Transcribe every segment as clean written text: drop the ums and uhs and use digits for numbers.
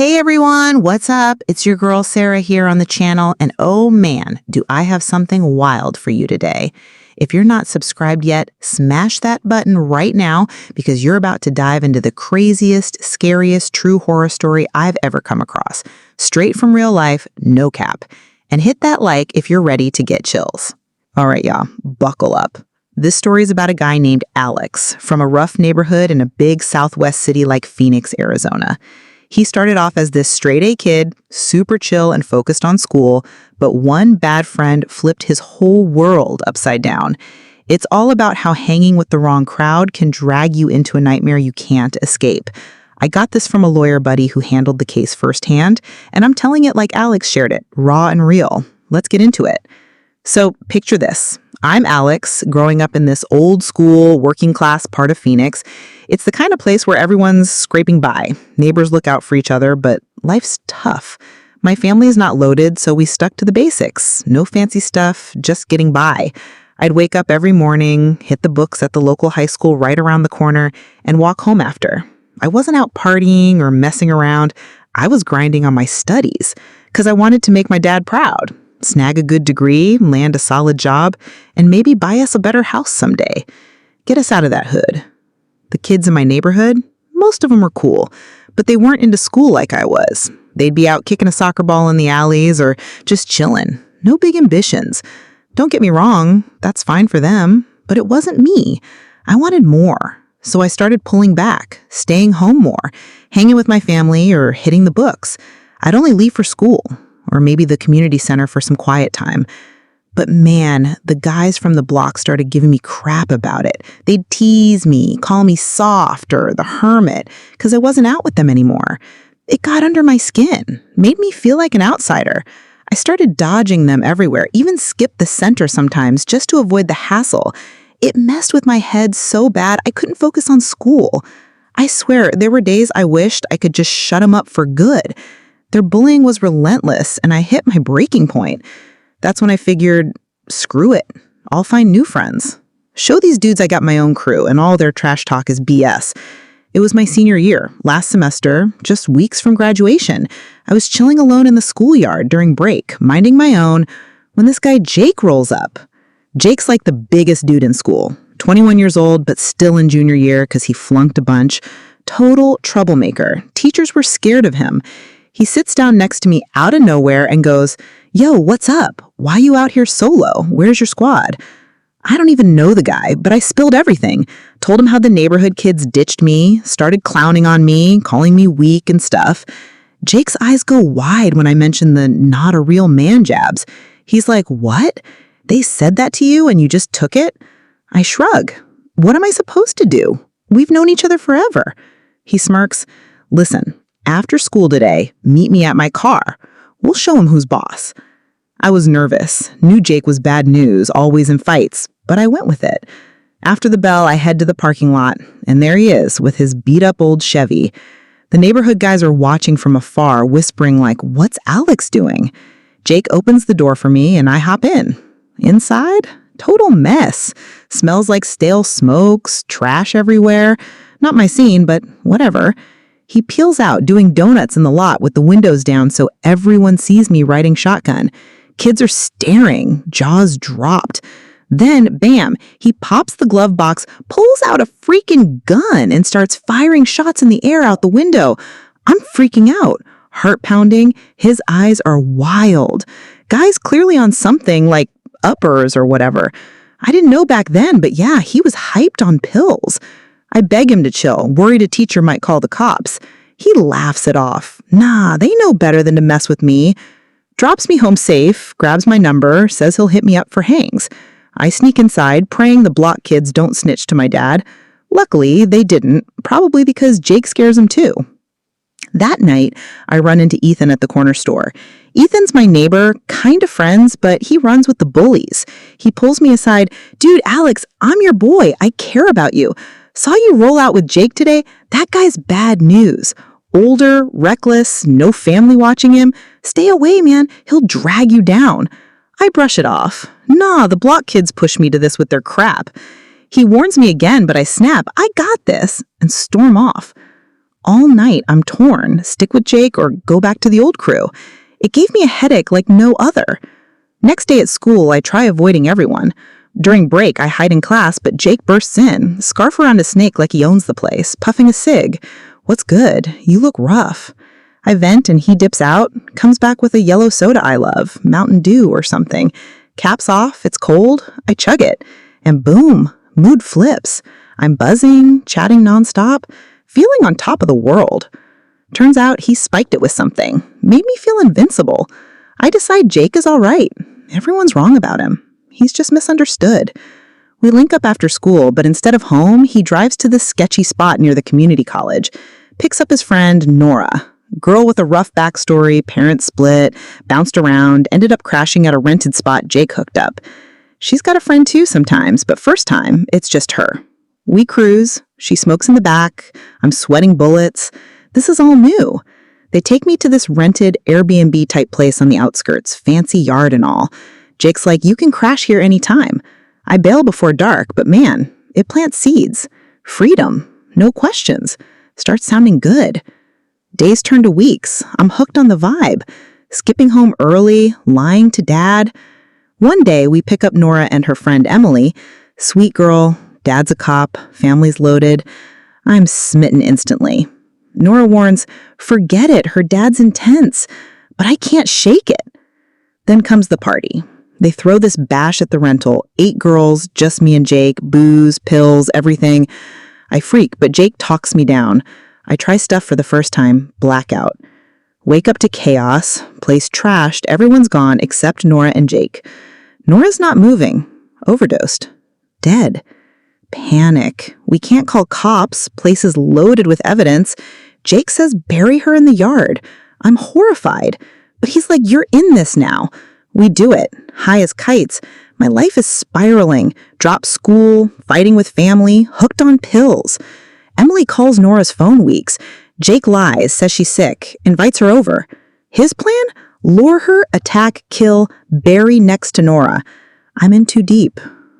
Hey everyone, what's up? It's your girl Sarah here on the channel, and oh man, do I have something wild for you today. If you're not subscribed yet, smash that button right now because you're about to dive into the craziest, scariest true horror story I've ever come across. Straight from real life, no cap. And hit that like if you're ready to get chills. All right, y'all, buckle up. This story is about a guy named Alex from a rough neighborhood in a big Southwest city like Phoenix, Arizona. He started off as this straight-A kid, super chill and focused on school, but one bad friend flipped his whole world upside down. It's all about how hanging with the wrong crowd can drag you into a nightmare you can't escape. I got this from a lawyer buddy who handled the case firsthand, and I'm telling it like Alex shared it, raw and real. Let's get into it. So picture this. I'm Alex, growing up in this old school, working class part of Phoenix. It's the kind of place where everyone's scraping by. Neighbors look out for each other, but life's tough. My family is not loaded, so we stuck to the basics. No fancy stuff, just getting by. I'd wake up every morning, hit the books at the local high school right around the corner, and walk home after. I wasn't out partying or messing around. I was grinding on my studies because I wanted to make my dad proud. Snag a good degree, land a solid job, and maybe buy us a better house someday. Get us out of that hood. The kids in my neighborhood, most of them were cool, but they weren't into school like I was. They'd be out kicking a soccer ball in the alleys or just chilling. No big ambitions. Don't get me wrong, that's fine for them, but it wasn't me. I wanted more. So I started pulling back, staying home more, hanging with my family or hitting the books. I'd only leave for school, or maybe the community center for some quiet time. But man, the guys from the block started giving me crap about it. They'd tease me, call me soft or the hermit, because I wasn't out with them anymore. It got under my skin, made me feel like an outsider. I started dodging them everywhere, even skipped the center sometimes just to avoid the hassle. It messed with my head so bad I couldn't focus on school. I swear, there were days I wished I could just shut them up for good. Their bullying was relentless, and I hit my breaking point. That's when I figured, screw it. I'll find new friends. Show these dudes I got my own crew, and all their trash talk is BS. It was my senior year, last semester, just weeks from graduation. I was chilling alone in the schoolyard during break, minding my own, when this guy Jake rolls up. Jake's like the biggest dude in school, 21 years old, but still in junior year because he flunked a bunch. Total troublemaker. Teachers were scared of him. He sits down next to me out of nowhere and goes, "Yo, what's up? Why you out here solo? Where's your squad?" I don't even know the guy, but I spilled everything. Told him how the neighborhood kids ditched me, started clowning on me, calling me weak and stuff. Jake's eyes go wide when I mention the not a real man jabs. He's like, "What? They said that to you and you just took it?" I shrug. What am I supposed to do? We've known each other forever. He smirks. "Listen, after school today, meet me at my car. We'll show him who's boss." I was nervous. Knew Jake was bad news, always in fights, but I went with it. After the bell, I head to the parking lot, and there he is with his beat-up old Chevy. The neighborhood guys are watching from afar, whispering like, "What's Alex doing?" Jake opens the door for me, and I hop in. Inside? Total mess. Smells like stale smokes, trash everywhere. Not my scene, but whatever. He peels out, doing donuts in the lot with the windows down so everyone sees me riding shotgun. Kids are staring, jaws dropped. Then, bam, he pops the glove box, pulls out a freaking gun, and starts firing shots in the air out the window. I'm freaking out, heart pounding. His eyes are wild. Guy's clearly on something like uppers or whatever. I didn't know back then, but yeah, he was hyped on pills. I beg him to chill, worried a teacher might call the cops. He laughs it off. Nah, they know better than to mess with me. Drops me home safe, grabs my number, says he'll hit me up for hangs. I sneak inside, praying the block kids don't snitch to my dad. Luckily, they didn't, probably because Jake scares them too. That night, I run into Ethan at the corner store. Ethan's my neighbor, kind of friends, but he runs with the bullies. He pulls me aside. "Dude, Alex, I'm your boy. I care about you. Saw you roll out with Jake today. That guy's bad news. Older, reckless, no family watching him. Stay away, man. He'll drag you down." I brush it off. Nah, the block kids push me to this with their crap. He warns me again, but I snap, "I got this," and storm off. All night, I'm torn, stick with Jake or go back to the old crew. It gave me a headache like no other. Next day at school, I try avoiding everyone. During break, I hide in class, but Jake bursts in, scarf around a snake like he owns the place, puffing a cig. What's good? You look rough. I vent and he dips out, comes back with a yellow soda I love, Mountain Dew or something. Caps off, it's cold, I chug it. And boom, mood flips. I'm buzzing, chatting nonstop, feeling on top of the world. Turns out he spiked it with something, made me feel invincible. I decide Jake is all right. Everyone's wrong about him. He's just misunderstood. We link up after school, but instead of home, he drives to this sketchy spot near the community college, picks up his friend Nora, girl with a rough backstory, parents split, bounced around, ended up crashing at a rented spot Jake hooked up. She's got a friend too sometimes, but first time, it's just her. We cruise, she smokes in the back, I'm sweating bullets. This is all new. They take me to this rented Airbnb type place on the outskirts, fancy yard and all. Jake's like, you can crash here anytime. I bail before dark, but man, it plants seeds. Freedom, no questions. Starts sounding good. Days turn to weeks. I'm hooked on the vibe. Skipping home early, lying to dad. One day, we pick up Nora and her friend Emily. Sweet girl, dad's a cop, family's loaded. I'm smitten instantly. Nora warns, forget it, her dad's intense. But I can't shake it. Then comes the party. They throw this bash at the rental. 8 girls, just me and Jake, booze, pills, everything. I freak, but Jake talks me down. I try stuff for the first time, blackout. Wake up to chaos, place trashed, everyone's gone except Nora and Jake. Nora's not moving, overdosed, dead. Panic. We can't call cops, place is loaded with evidence. Jake says bury her in the yard. I'm horrified, but he's like, you're in this now. We do it, high as kites. My life is spiraling. Drop school, fighting with family, hooked on pills. Emily calls Nora's phone weeks. Jake lies, says she's sick, invites her over. His plan? Lure her, attack, kill, bury next to Nora. I'm in too deep.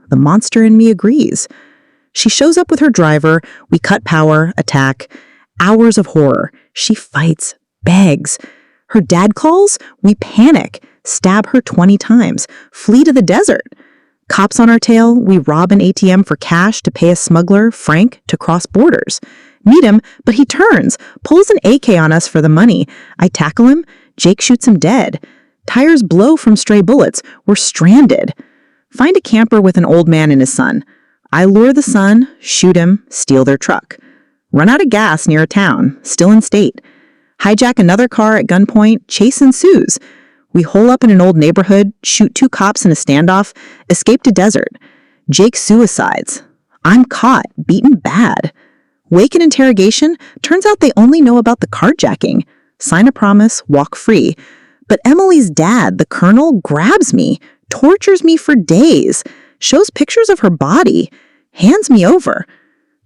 The monster in me agrees. She shows up with her driver. We cut power, attack. Hours of horror. She fights, begs. Her dad calls. We panic. Stab her 20 times, flee to the desert. Cops on our tail, we rob an ATM for cash to pay a smuggler, Frank, to cross borders. Meet him, but he turns, pulls an AK on us for the money. I tackle him, Jake shoots him dead. Tires blow from stray bullets, we're stranded. Find a camper with an old man and his son. I lure the son, shoot him, steal their truck. Run out of gas near a town, still in state. Hijack another car at gunpoint, chase ensues. We hole up in an old neighborhood, shoot 2 cops in a standoff, escape to desert. Jake suicides. I'm caught, beaten bad. Wake and interrogation, turns out they only know about the carjacking. Sign a promise, walk free. But Emily's dad, the colonel, grabs me, tortures me for days, shows pictures of her body, hands me over.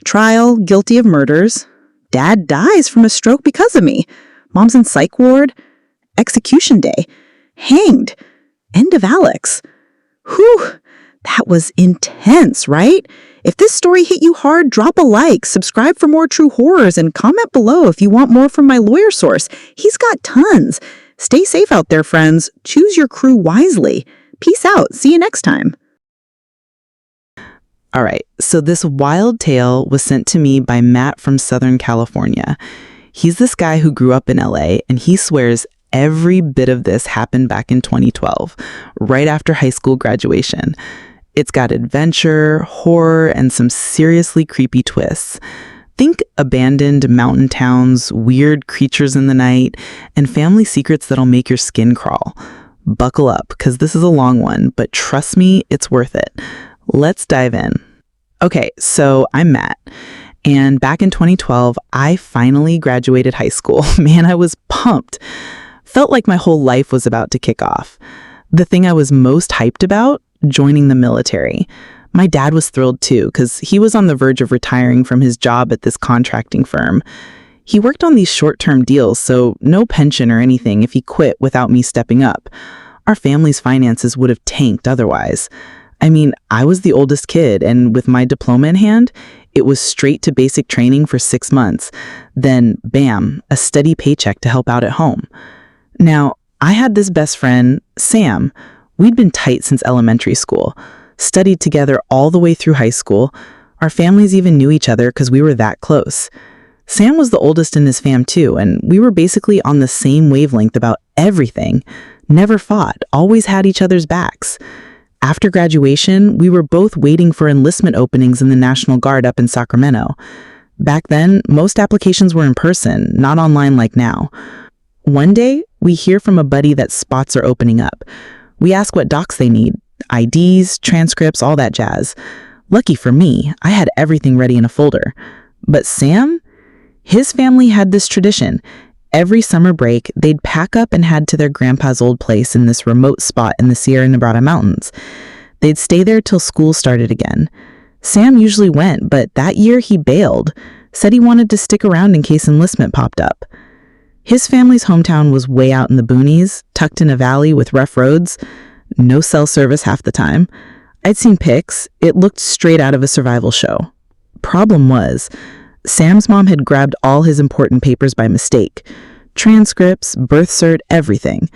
Trial, guilty of murders. Dad dies from a stroke because of me. Mom's in psych ward. Execution day. Hanged. End of Alex. Whew, that was intense, right? If this story hit you hard, drop a like, subscribe for more true horrors, and comment below if you want more from my lawyer source. He's got tons. Stay safe out there, friends. Choose your crew wisely. Peace out. See you next time. All right, so this wild tale was sent to me by Matt from Southern California. He's this guy who grew up in LA, and he swears every bit of this happened back in 2012, right after high school graduation. It's got adventure, horror, and some seriously creepy twists. Think abandoned mountain towns, weird creatures in the night, and family secrets that'll make your skin crawl. Buckle up, because this is a long one, but trust me, it's worth it. Let's dive in. Okay, so I'm Matt. And back in 2012, I finally graduated high school. Man, I was pumped. Felt like my whole life was about to kick off. The thing I was most hyped about? Joining the military. My dad was thrilled too, because he was on the verge of retiring from his job at this contracting firm. He worked on these short-term deals, so no pension or anything if he quit without me stepping up. Our family's finances would have tanked otherwise. I mean, I was the oldest kid, and with my diploma in hand, it was straight to basic training for 6 months. Then, bam, a steady paycheck to help out at home. Now, I had this best friend, Sam. We'd been tight since elementary school, studied together all the way through high school. Our families even knew each other because we were that close. Sam was the oldest in his fam too, and we were basically on the same wavelength about everything. Never fought, always had each other's backs. After graduation, we were both waiting for enlistment openings in the National Guard up in Sacramento. Back then, most applications were in person, not online like now. One day, we hear from a buddy that spots are opening up. We ask what docs they need, IDs, transcripts, all that jazz. Lucky for me, I had everything ready in a folder. But Sam? His family had this tradition. Every summer break, they'd pack up and head to their grandpa's old place in this remote spot in the Sierra Nevada mountains. They'd stay there till school started again. Sam usually went, but that year he bailed, said he wanted to stick around in case enlistment popped up. His family's hometown was way out in the boonies, tucked in a valley with rough roads, no cell service half the time. I'd seen pics. It looked straight out of a survival show. Problem was, Sam's mom had grabbed all his important papers by mistake. Transcripts, birth cert, everything.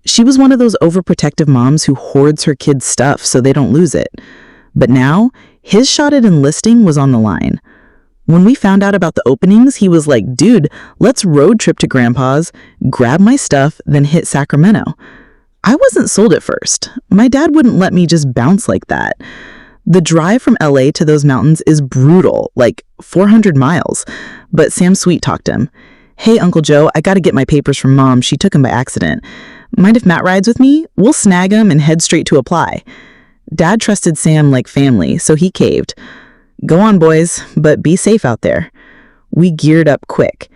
She was one of those overprotective moms who hoards her kids' stuff so they don't lose it. But now, his shot at enlisting was on the line. When we found out about the openings, he was like, dude, let's road trip to Grandpa's, grab my stuff, then hit Sacramento. I wasn't sold at first. My dad wouldn't let me just bounce like that. The drive from LA to those mountains is brutal, like 400 miles. But Sam sweet-talked him. Hey, Uncle Joe, I gotta get my papers from Mom. She took them by accident. Mind if Matt rides with me? We'll snag him and head straight to apply. Dad trusted Sam like family, so he caved. Go on, boys, but be safe out there. We geared up quick.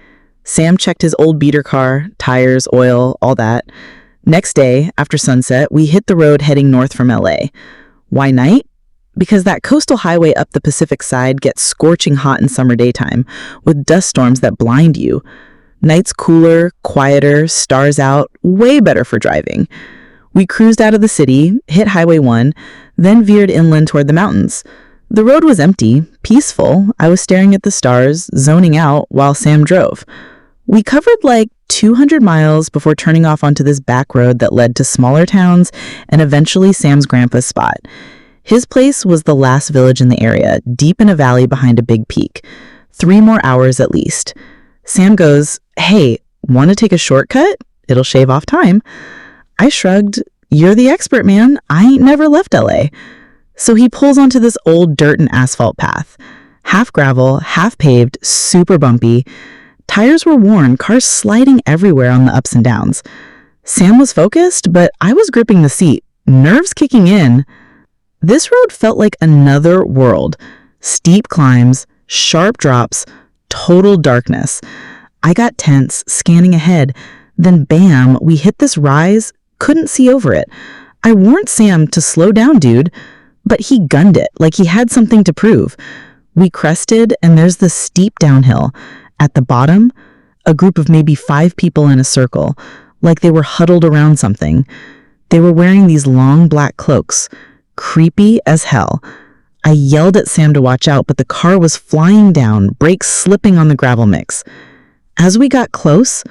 Sam checked his old beater car, tires, oil, all that. Next day, after sunset, we hit the road heading north from LA. Why night? Because that coastal highway up the Pacific side gets scorching hot in summer daytime, with dust storms that blind you. Nights cooler, quieter, stars out, way better for driving. We cruised out of the city, hit Highway 1, then veered inland toward the mountains. The road was empty, peaceful. I was staring at the stars, zoning out while Sam drove. We covered like 200 miles before turning off onto this back road that led to smaller towns and eventually Sam's grandpa's spot. His place was the last village in the area, deep in a valley behind a big peak. 3 more hours at least. Sam goes, hey, want to take a shortcut? It'll shave off time. I shrugged. You're the expert, man. I ain't never left LA. So he pulls onto this old dirt and asphalt path. Half gravel, half paved, super bumpy. Tires were worn, cars sliding everywhere on the ups and downs. Sam was focused, but I was gripping the seat, nerves kicking in. This road felt like another world. Steep climbs, sharp drops, total darkness. I got tense, scanning ahead. Then bam, we hit this rise, couldn't see over it. I warned Sam to slow down, dude, but he gunned it like he had something to prove. We crested, and there's the steep downhill. At the bottom, a group of maybe 5 people in a circle, like they were huddled around something. They were wearing these long black cloaks. Creepy as hell. I yelled at Sam to watch out, but the car was flying down, brakes slipping on the gravel mix. As we got close,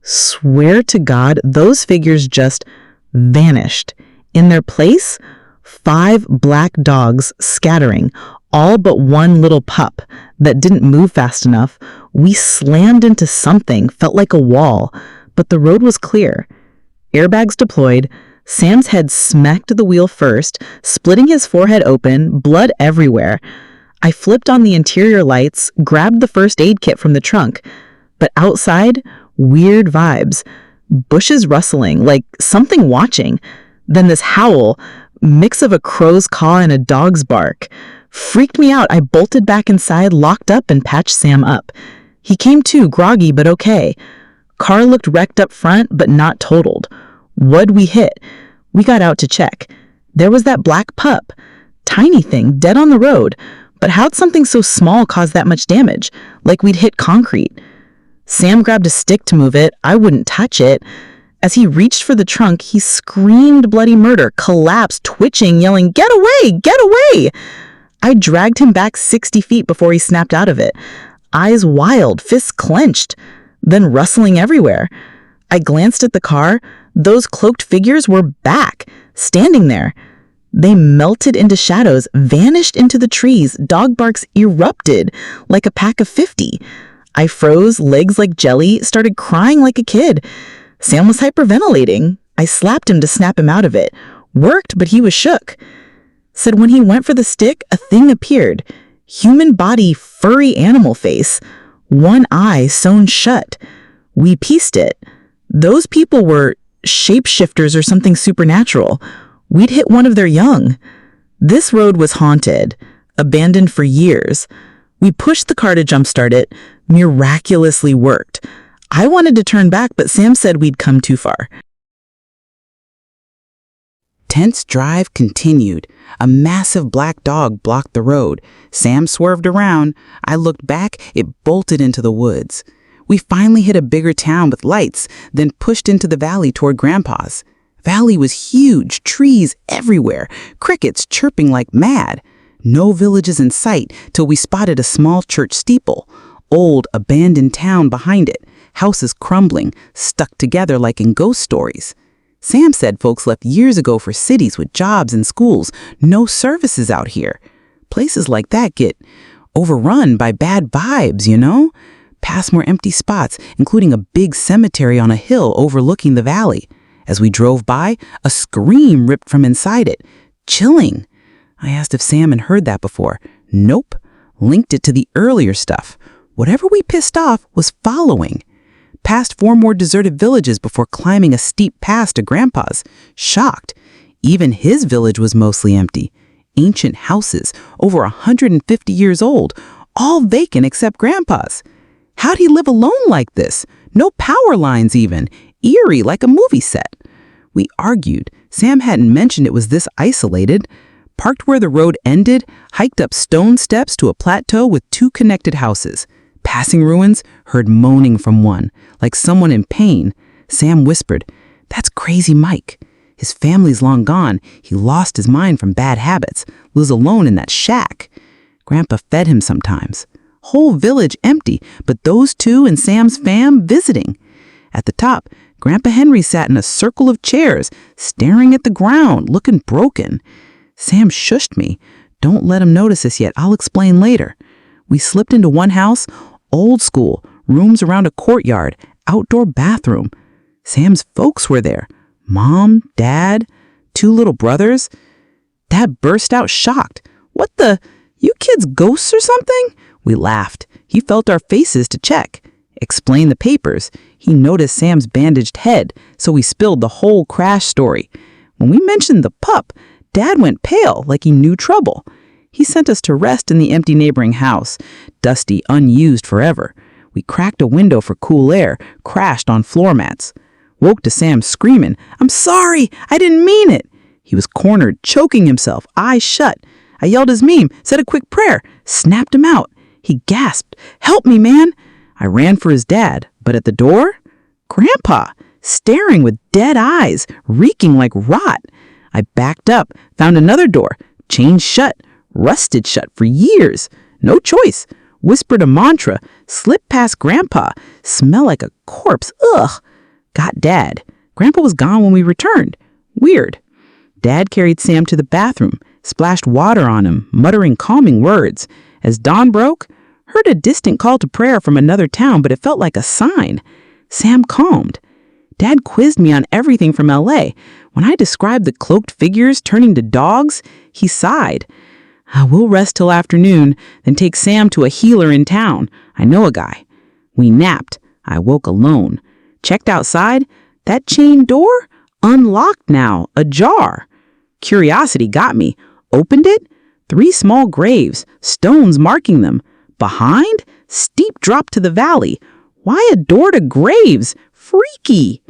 swear to God, those figures just vanished. In their place, 5 black dogs scattering, all but one little pup that didn't move fast enough. We slammed into something, felt like a wall, but the road was clear. Airbags deployed. Sam's head smacked the wheel first, splitting his forehead open, blood everywhere. I flipped on the interior lights, grabbed the first aid kit from the trunk. But outside, weird vibes. Bushes rustling, like something watching. Then this howl, mix of a crow's caw and a dog's bark. Freaked me out. I bolted back inside, locked up, and patched Sam up. He came to, groggy but okay. Car looked wrecked up front, but not totaled. What'd we hit? We got out to check. There was that black pup. Tiny thing, dead on the road. But how'd something so small cause that much damage? Like we'd hit concrete. Sam grabbed a stick to move it. I wouldn't touch it. As he reached for the trunk, he screamed bloody murder, collapsed, twitching, yelling, "Get away! Get away!" I dragged him back 60 feet before he snapped out of it, eyes wild, fists clenched, then rustling everywhere. I glanced at the car. Those cloaked figures were back, standing there. They melted into shadows, vanished into the trees. Dog barks erupted like a pack of 50. I froze, legs like jelly, started crying like a kid. Sam was hyperventilating. I slapped him to snap him out of it. Worked, but he was shook. Said when he went for the stick, a thing appeared. Human body, furry animal face. One eye sewn shut. We pieced it. Those people were shapeshifters or something supernatural. We'd hit one of their young. This road was haunted, abandoned for years. We pushed the car to jumpstart it. Miraculously worked. I wanted to turn back, but Sam said we'd come too far. Tense drive continued. A massive black dog blocked the road. Sam swerved around. I looked back. It bolted into the woods. We finally hit a bigger town with lights, then pushed into the valley toward Grandpa's. Valley was huge, trees everywhere, crickets chirping like mad. No villages in sight till we spotted a small church steeple. Old, abandoned town behind it. Houses crumbling, stuck together like in ghost stories. Sam said folks left years ago for cities with jobs and schools. No services out here. Places like that get overrun by bad vibes, you know? Past more empty spots, including a big cemetery on a hill overlooking the valley. As we drove by, a scream ripped from inside it. Chilling. I asked if Sam had heard that before. Nope. Linked it to the earlier stuff. Whatever we pissed off was following. Past 4 more deserted villages before climbing a steep pass to Grandpa's. Shocked. Even his village was mostly empty. Ancient houses, over 150 years old, all vacant except Grandpa's. How'd he live alone like this? No power lines even. Eerie like a movie set. We argued. Sam hadn't mentioned it was this isolated. Parked where the road ended, hiked up stone steps to a plateau with 2 connected houses. Passing ruins, heard moaning from one, like someone in pain. Sam whispered, "That's crazy Mike. His family's long gone. He lost his mind from bad habits. Lives alone in that shack." Grandpa fed him sometimes. Whole village empty, but those 2 and Sam's fam visiting. At the top, Grandpa Henry sat in a circle of chairs, staring at the ground, looking broken. Sam shushed me. "Don't let him notice us yet. I'll explain later." We slipped into one house, old school, rooms around a courtyard, outdoor bathroom. Sam's folks were there. Mom, Dad, 2 little brothers. Dad burst out shocked. "What the? You kids ghosts or something?" We laughed. He felt our faces to check. Explained the papers. He noticed Sam's bandaged head, so we spilled the whole crash story. When we mentioned the pup, Dad went pale like he knew trouble. He sent us to rest in the empty neighboring house, dusty, unused forever. We cracked a window for cool air, crashed on floor mats. Woke to Sam screaming, "I'm sorry, I didn't mean it." He was cornered, choking himself, eyes shut. I yelled his meme, said a quick prayer, snapped him out. He gasped, "Help me, man." I ran for his dad, but at the door, Grandpa, staring with dead eyes, reeking like rot. I backed up, found another door, chained shut, rusted shut for years. No choice. Whispered a mantra, slipped past Grandpa, smell like a corpse, ugh. Got Dad. Grandpa was gone when we returned. Weird. Dad carried Sam to the bathroom, splashed water on him, muttering calming words. As dawn broke, heard a distant call to prayer from another town, but it felt like a sign. Sam calmed. Dad quizzed me on everything from LA. When I described the cloaked figures turning to dogs, he sighed. "We'll rest till afternoon, then take Sam to a healer in town. I know a guy." We napped. I woke alone. Checked outside. That chain door? Unlocked now, ajar. Curiosity got me. Opened it. 3 small graves, stones marking them. Behind? Steep drop to the valley. Why a door to graves? Freaky.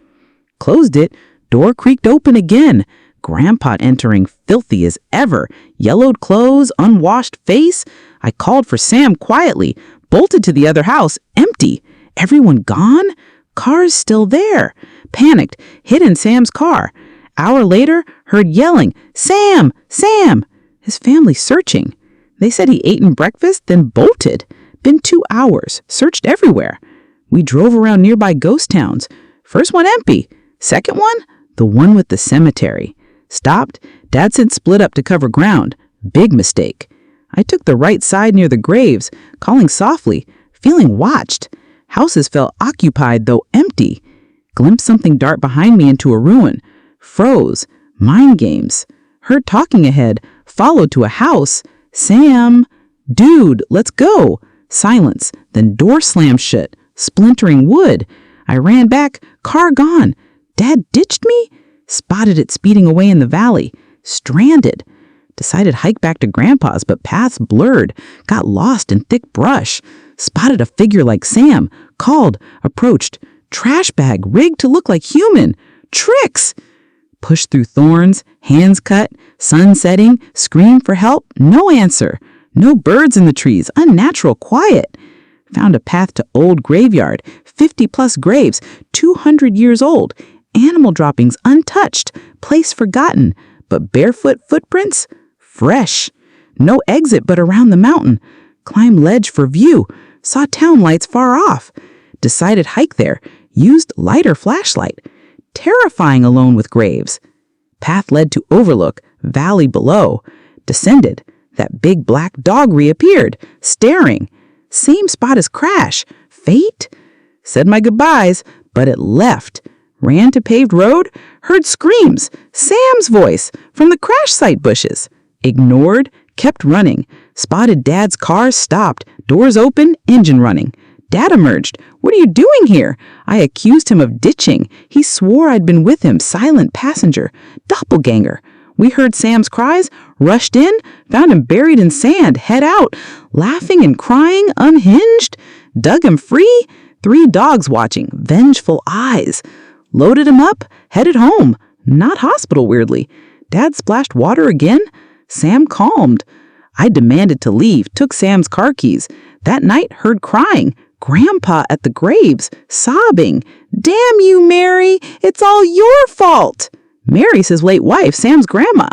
Closed it. Door creaked open again. Grandpa entering, filthy as ever. Yellowed clothes, unwashed face. I called for Sam quietly. Bolted to the other house, empty. Everyone gone? Cars still there. Panicked, hid in Sam's car. Hour later, heard yelling, "Sam! Sam!" His family searching. They said he ate breakfast, then bolted. Been 2 hours, searched everywhere. We drove around nearby ghost towns. First one empty. Second one, the one with the cemetery. Stopped. Dad said split up to cover ground. Big mistake. I took the right side near the graves, calling softly, feeling watched. Houses felt occupied, though empty. Glimpsed something dart behind me into a ruin. Froze. Mind games. Heard talking ahead. Followed to a house. Sam! Dude, let's go! Silence. Then door slammed shut. Splintering wood. I ran back. Car gone. Dad ditched me? Spotted it speeding away in the valley. Stranded. Decided hike back to Grandpa's, but paths blurred. Got lost in thick brush. Spotted a figure like Sam. Called. Approached. Trash bag rigged to look like human. Tricks! Pushed through thorns. Hands cut. Sun setting. Screamed for help. No answer. No birds in the trees. Unnatural quiet. Found a path to old graveyard. 50-plus graves. 200 years old. Animal droppings untouched. Place forgotten. But barefoot footprints? Fresh. No exit but around the mountain. Climb ledge for view. Saw town lights far off. Decided hike there. Used lighter flashlight. Terrifying alone with graves. Path led to overlook. Valley below. Descended. That big black dog reappeared. Staring. Same spot as Crash. Fate? Said my goodbyes, but it left. Ran to paved road. Heard screams. Sam's voice from the crash site bushes. Ignored. Kept running. Spotted Dad's car stopped. Doors open. Engine running. Dad emerged. "What are you doing here?" I accused him of ditching. He swore I'd been with him. Silent passenger. Doppelganger. We heard Sam's cries. Rushed in. Found him buried in sand. Head out. Laughing and crying. Unhinged. Dug him free. 3 dogs watching. Vengeful eyes. Loaded him up. Headed home. Not hospital, weirdly. Dad splashed water again. Sam calmed. I demanded to leave. Took Sam's car keys. That night, heard crying. Grandpa at the graves, sobbing. "Damn you, Mary! It's all your fault!" Mary's his late wife, Sam's grandma.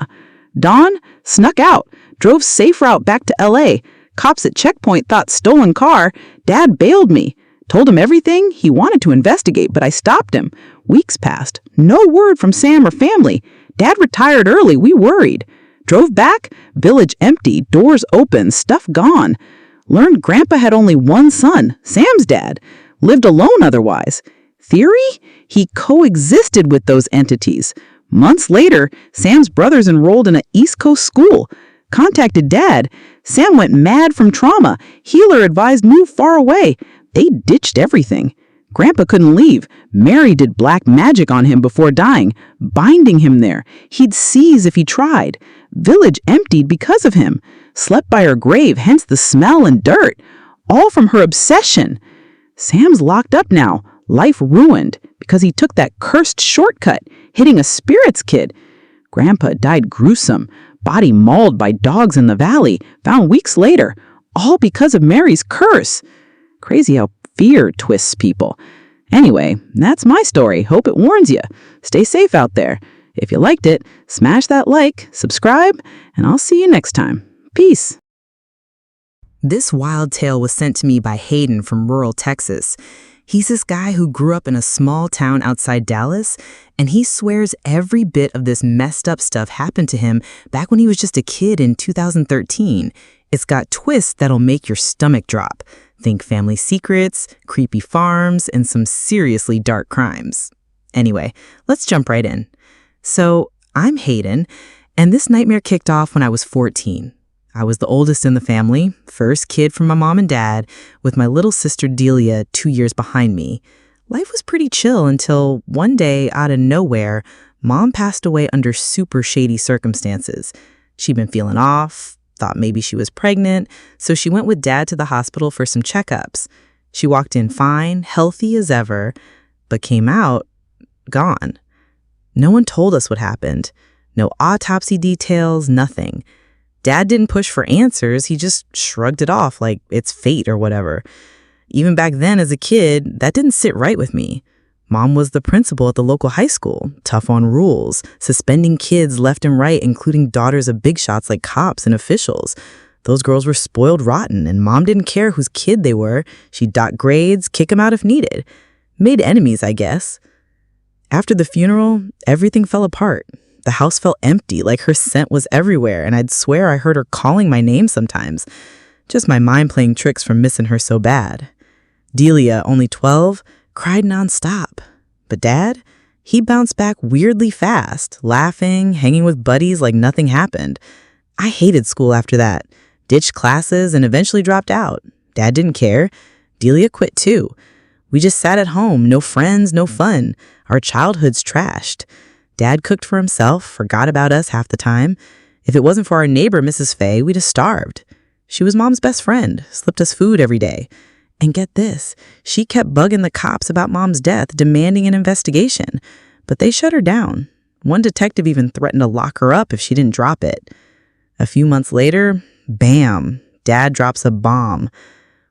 Dawn, snuck out. Drove safe route back to L.A. Cops at checkpoint thought stolen car. Dad bailed me. Told him everything. He wanted to investigate, but I stopped him. Weeks passed. No word from Sam or family. Dad retired early. We worried. Drove back. Village empty. Doors open. Stuff gone. Learned Grandpa had only one son, Sam's dad. Lived alone otherwise. Theory? He coexisted with those entities. Months later, Sam's brothers enrolled in an East Coast school. Contacted Dad. Sam went mad from trauma. Healer advised move far away. They ditched everything. Grandpa couldn't leave. Mary did black magic on him before dying, binding him there. He'd seize if he tried. Village emptied because of him. Slept by her grave, hence the smell and dirt. All from her obsession. Sam's locked up now. Life ruined because he took that cursed shortcut, hitting a spirits kid. Grandpa died gruesome. Body mauled by dogs in the valley. Found weeks later. All because of Mary's curse. Crazy how fear twists people. Anyway, that's my story. Hope it warns you. Stay safe out there. If you liked it, smash that like, subscribe, and I'll see you next time. Peace. This wild tale was sent to me by Hayden from rural Texas. He's this guy who grew up in a small town outside Dallas, and he swears every bit of this messed up stuff happened to him back when he was just a kid in 2013. It's got twists that'll make your stomach drop. Think family secrets, creepy farms, and some seriously dark crimes. Anyway, let's jump right in. So, I'm Hayden, and this nightmare kicked off when I was 14. I was the oldest in the family, first kid from my mom and dad, with my little sister Delia 2 years behind me. Life was pretty chill until one day, out of nowhere, Mom passed away under super shady circumstances. She'd been feeling off, thought maybe she was pregnant, so she went with Dad to the hospital for some checkups. She walked in fine, healthy as ever, but came out gone. No one told us what happened. No autopsy details, nothing. Dad didn't push for answers, he just shrugged it off like it's fate or whatever. Even back then as a kid, that didn't sit right with me. Mom was the principal at the local high school, tough on rules, suspending kids left and right, including daughters of big shots like cops and officials. Those girls were spoiled rotten, and Mom didn't care whose kid they were. She'd dock grades, kick them out if needed. Made enemies, I guess. After the funeral, everything fell apart. The house felt empty, like her scent was everywhere, and I'd swear I heard her calling my name sometimes. Just my mind playing tricks from missing her so bad. Delia, only 12, cried nonstop. But Dad, he bounced back weirdly fast, laughing, hanging with buddies like nothing happened. I hated school after that, ditched classes, and eventually dropped out. Dad didn't care. Delia quit too. We just sat at home, no friends, no fun. Our childhoods trashed. Dad cooked for himself, forgot about us half the time. If it wasn't for our neighbor, Mrs. Fay, we'd have starved. She was Mom's best friend, slipped us food every day. And get this, she kept bugging the cops about Mom's death, demanding an investigation. But they shut her down. One detective even threatened to lock her up if she didn't drop it. A few months later, bam, Dad drops a bomb.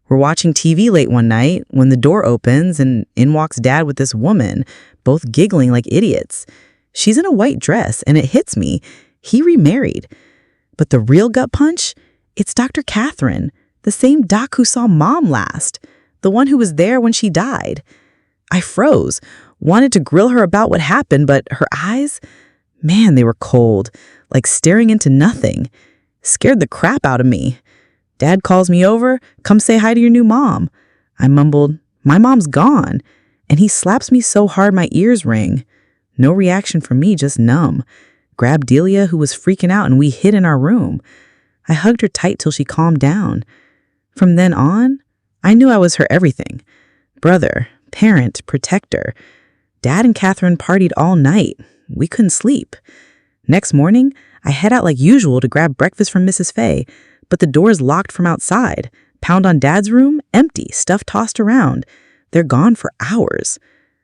We're watching TV late one night when the door opens and in walks Dad with this woman, both giggling like idiots. She's in a white dress and it hits me. He remarried. But the real gut punch? It's Dr. Catherine, the same doc who saw Mom last, the one who was there when she died. I froze, wanted to grill her about what happened, but her eyes, man, they were cold, like staring into nothing. Scared the crap out of me. Dad calls me over, come say hi to your new mom. I mumbled, my mom's gone. And he slaps me so hard my ears ring. No reaction from me, just numb. Grabbed Delia, who was freaking out, and we hid in our room. I hugged her tight till she calmed down. From then on, I knew I was her everything. Brother, parent, protector. Dad and Catherine partied all night. We couldn't sleep. Next morning, I head out like usual to grab breakfast from Mrs. Fay, but the door's locked from outside. Pound on Dad's room, empty, stuff tossed around. They're gone for hours.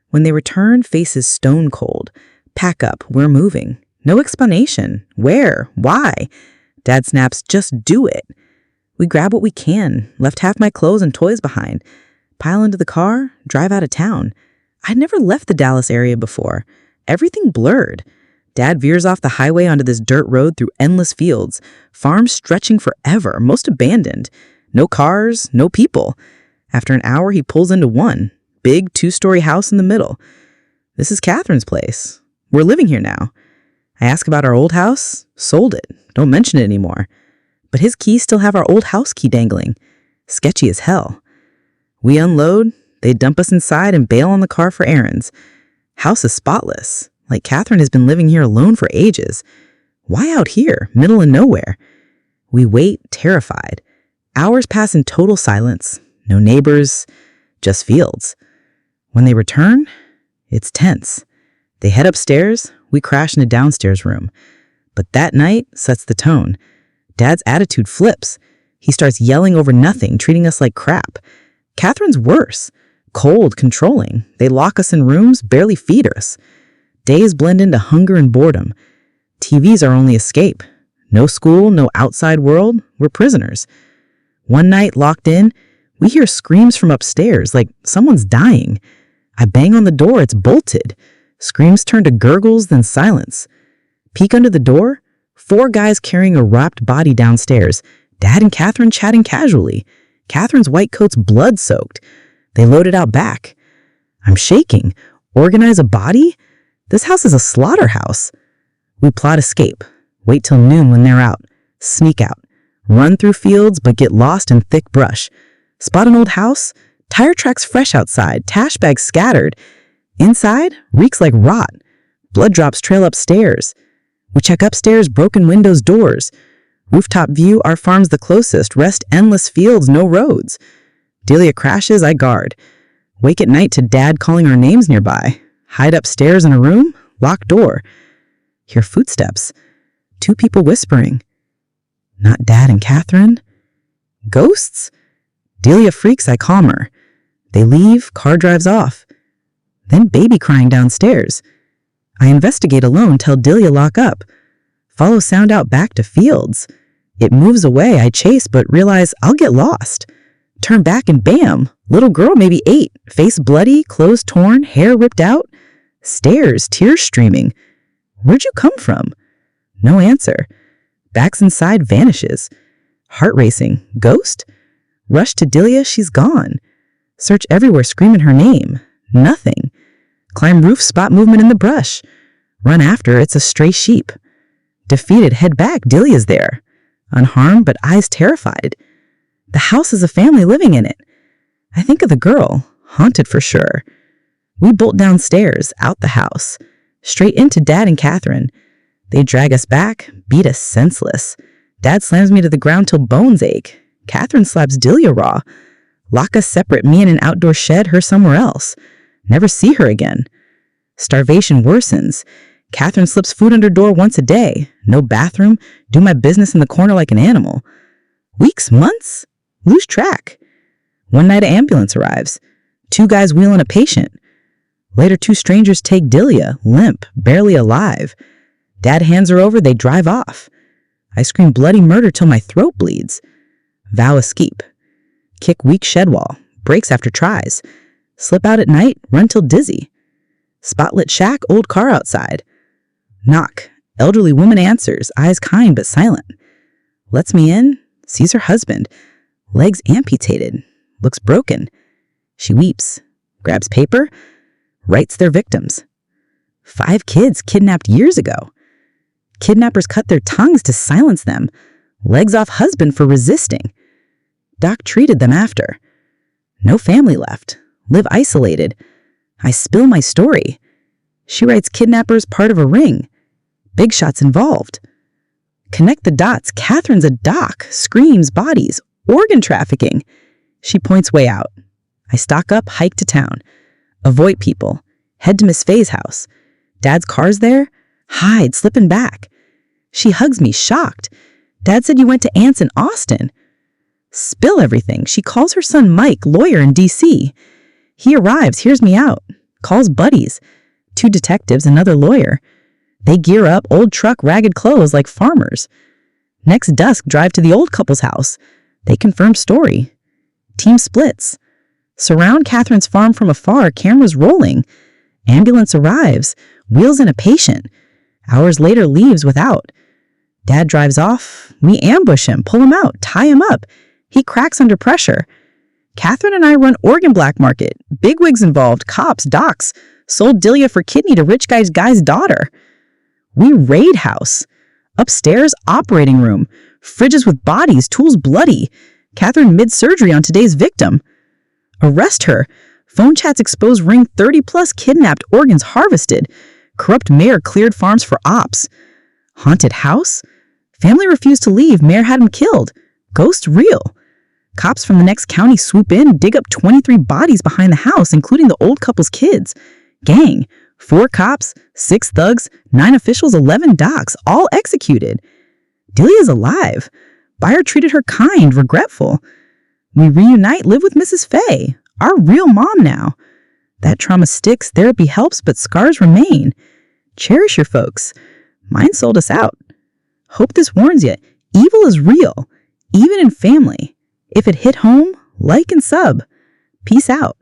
When they return, faces stone cold. Pack up, we're moving. No explanation. Where? Why? Dad snaps, just do it. We grab what we can, left half my clothes and toys behind. Pile into the car, drive out of town. I'd never left the Dallas area before. Everything blurred. Dad veers off the highway onto this dirt road through endless fields, farms stretching forever, most abandoned. No cars, no people. After an hour, he pulls into one, big 2-story house in the middle. This is Catherine's place. We're living here now. I ask about our old house. Sold it. Don't mention it anymore. But his keys still have our old house key dangling. Sketchy as hell. We unload, they dump us inside and bail on the car for errands. House is spotless. Like Catherine has been living here alone for ages. Why out here, middle of nowhere? We wait, terrified. Hours pass in total silence. No neighbors, just fields. When they return, it's tense. They head upstairs, we crash in a downstairs room. But that night sets the tone. Dad's attitude flips. He starts yelling over nothing, treating us like crap. Catherine's worse. Cold, controlling. They lock us in rooms, barely feed us. Days blend into hunger and boredom. TV's our only escape. No school, no outside world. We're prisoners. One night, locked in, we hear screams from upstairs, like someone's dying. I bang on the door, it's bolted. Screams turn to gurgles, then silence. Peek under the door, 4 guys carrying a wrapped body downstairs. Dad and Catherine chatting casually. Catherine's white coat's blood-soaked. They load it out back. I'm shaking. Organize a body? This house is a slaughterhouse. We plot escape. Wait till noon when they're out. Sneak out. Run through fields but get lost in thick brush. Spot an old house. Tire tracks fresh outside. Tash bags scattered. Inside, reeks like rot. Blood drops trail upstairs. We check upstairs, broken windows, doors. Rooftop view, our farm's the closest. Rest endless fields, no roads. Delia crashes, I guard. Wake at night to Dad calling our names nearby. Hide upstairs in a room, locked door. Hear footsteps. 2 people whispering. Not Dad and Catherine? Ghosts? Delia freaks, I calm her. They leave, car drives off. Then baby crying downstairs. I investigate alone, tell Delia lock up. Follow sound out back to fields. It moves away, I chase, but realize I'll get lost. Turn back and bam, little girl maybe 8, face bloody, clothes torn, hair ripped out. Stares, tears streaming. Where'd you come from? No answer. Backs inside, vanishes. Heart racing. Ghost? Rush to Delia, she's gone. Search everywhere, screaming her name. Nothing. Climb roof, spot movement in the brush. Run after, it's a stray sheep. Defeated, head back, Delia's there. Unharmed, but eyes terrified. The house has a family living in it. I think of the girl, haunted for sure. We bolt downstairs, out the house, straight into Dad and Catherine. They drag us back, beat us senseless. Dad slams me to the ground till bones ache. Catherine slaps Delia raw. Lock us separate, me in an outdoor shed, her somewhere else. Never see her again. Starvation worsens. Catherine slips food under door once a day. No bathroom. Do my business in the corner like an animal. Weeks, months? Lose track. One night an ambulance arrives. 2 guys wheeling a patient. Later 2 strangers take Delia, limp, barely alive. Dad hands her over, they drive off. I scream bloody murder till my throat bleeds. Vow escape. Kick weak shed wall. Breaks after tries. Slip out at night, run till dizzy. Spotlit shack, old car outside. Knock. Elderly woman answers, eyes kind but silent. Lets me in, sees her husband. Legs amputated. Looks broken. She weeps. Grabs paper. Writes their victims. 5 kids kidnapped years ago. Kidnappers cut their tongues to silence them. Legs off husband for resisting. Doc treated them after. No family left. Live isolated. I spill my story. She writes kidnappers part of a ring. Big shots involved. Connect the dots. Catherine's a doc. Screams, bodies, organ trafficking. She points way out. I stock up, hike to town. Avoid people. Head to Miss Faye's house. Dad's car's there. Hide, slipping back. She hugs me, shocked. Dad said you went to Aunt's in Austin. Spill everything. She calls her son Mike, lawyer in D.C. He arrives, hears me out. Calls buddies. 2 detectives, another lawyer. They gear up, old truck, ragged clothes like farmers. Next dusk, drive to the old couple's house. They confirm story. Team splits. Surround Catherine's farm from afar, cameras rolling. Ambulance arrives, wheels in a patient. Hours later, leaves without. Dad drives off. We ambush him, pull him out, tie him up. He cracks under pressure. Catherine and I run organ black market. Bigwigs involved, cops, docs. Sold Delia for kidney to rich guy's daughter. We raid house. Upstairs, operating room. Fridges with bodies, tools bloody. Catherine mid-surgery on today's victim. Arrest her. Phone chats expose ring 30+ kidnapped, organs harvested. Corrupt mayor cleared farms for ops. Haunted house? Family refused to leave, mayor had him killed. Ghost real. Cops from the next county swoop in, dig up 23 bodies behind the house, including the old couple's kids. Gang. 4 cops, 6 thugs, 9 officials, 11 docs, all executed. Delia's alive. Buyer treated her kind, regretful. We reunite, live with Mrs. Faye, our real mom now. That trauma sticks, therapy helps, but scars remain. Cherish your folks. Mine sold us out. Hope this warns you, evil is real, even in family. If it hit home, like and sub. Peace out.